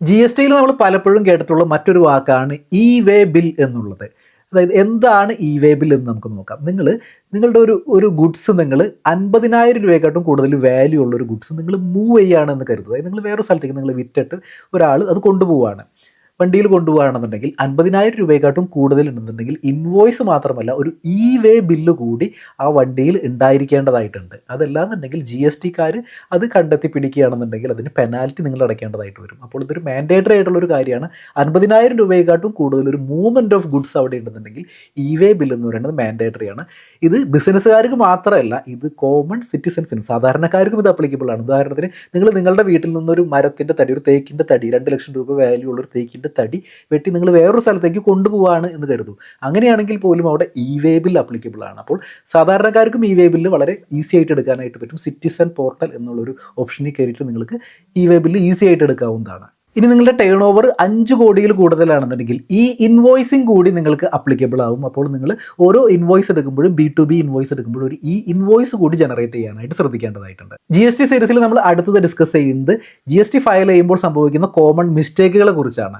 G S ടിയിൽ നമ്മൾ പലപ്പോഴും കേട്ടിട്ടുള്ള മറ്റൊരു വാക്കാണ് ഇ വേ ബിൽ എന്നുള്ളത്. അതായത് എന്താണ് ഇ വേ ബിൽ എന്ന് നമുക്ക് നോക്കാം. നിങ്ങളുടെ ഒരു ഗുഡ്സ് നിങ്ങൾ 50,000 രൂപയെക്കാട്ടും കൂടുതൽ വാല്യൂ ഉള്ള ഒരു ഗുഡ്സ് നിങ്ങൾ മൂവ് ചെയ്യുകയാണെന്ന് കരുതുക. അതായത് നിങ്ങൾ വേറൊരു സ്ഥലത്തേക്ക് നിങ്ങൾ വിറ്റിട്ട് ഒരാൾ അത് കൊണ്ടുപോവുകയാണ്, വണ്ടിയിൽ കൊണ്ടുപോകുകയാണെന്നുണ്ടെങ്കിൽ 50,000 രൂപയെക്കാട്ടും കൂടുതൽ ഉണ്ടെന്നുണ്ടെങ്കിൽ ഇൻവോയ്സ് മാത്രമല്ല ഒരു ഇ വേ ബില്ല് കൂടി ആ വണ്ടിയിൽ ഉണ്ടായിരിക്കേണ്ടതായിട്ടുണ്ട്. അതല്ലാന്നുണ്ടെങ്കിൽ ജി എസ് ടിക്കാർ അത് കണ്ടെത്തി പിടിക്കുകയാണെന്നുണ്ടെങ്കിൽ അതിന് പെനാൽറ്റി നിങ്ങൾ അടയ്ക്കേണ്ടതായിട്ട് വരും. അപ്പോൾ ഇതൊരു മാൻഡേറ്ററി ആയിട്ടുള്ളൊരു കാര്യമാണ്. 50,000 രൂപയെക്കാട്ടും കൂടുതൽ ഒരു മൂവ്മെൻറ്റ് ഓഫ് ഗുഡ്സ് അവിടെ ഉണ്ടെന്നുണ്ടെങ്കിൽ ഇ വേ ബിൽ എന്ന് പറയുന്നത് മാൻഡേറ്ററി ആണ്. ഇത് ബിസിനസ്സുകാർക്ക് മാത്രമല്ല, ഇത് കോമൺ സിറ്റിസൺസിനും സാധാരണക്കാർക്കും ഇത് അപ്ലിക്കബിൾ ആണ്. ഉദാഹരണത്തിന് നിങ്ങളുടെ വീട്ടിൽ നിന്നൊരു മരത്തിൻ്റെ തടി, ഒരു തേക്കിൻ്റെ തടി, 2 ലക്ഷം രൂപ വാല്യൂ ഉള്ള ഒരു തേക്കിൻ്റെ തടി വെട്ടി നിങ്ങൾ വേറൊരു സ്ഥലത്തേക്ക് കൊണ്ടുപോവാണ് എന്ന് കരുതും. അങ്ങനെയാണെങ്കിൽ പോലും അവിടെ ഇ വേ ബിൽ അപ്ലിക്കബിൾ ആണ്. അപ്പോൾ സാധാരണക്കാർക്കും ഇ വേ ബില്ല് വളരെ ഈസി ആയിട്ട് എടുക്കാനായിട്ട് പറ്റും. സിറ്റിസൺ പോർട്ടൽ എന്നുള്ളൊരു ഓപ്ഷനിൽ കയറിയിട്ട് നിങ്ങൾക്ക് ഇ വേ ബില്ല് ഈസി ആയിട്ട് എടുക്കാവുന്നതാണ്. ഇനി നിങ്ങളുടെ ടേൺ ഓവർ 5 കോടിയിൽ കൂടുതലാണെന്നുണ്ടെങ്കിൽ ഈ ഇൻവോയ്സിങ് കൂടി നിങ്ങൾക്ക് അപ്ലിക്കബിൾ ആവും. അപ്പോൾ നിങ്ങൾ ഓരോ ഇൻവോയ്സ് എടുക്കുമ്പോഴും B2B ഇൻവോയ്സ് എടുക്കുമ്പോഴും ഒരു ഈ ഇൻവോയ്സ് കൂടി ജനറേറ്റ് ചെയ്യാനായിട്ട് ശ്രദ്ധിക്കേണ്ടതായിട്ടുണ്ട്. ജി എസ് ടി സീരീസിൽ നമ്മൾ അടുത്തത് ഡിസ്കസ് ചെയ്യുന്നത് ജി എസ് ടി ഫയൽ ചെയ്യുമ്പോൾ സംഭവിക്കുന്ന കോമൺ മിസ്റ്റേക്കുകളെ കുറിച്ചാണ്.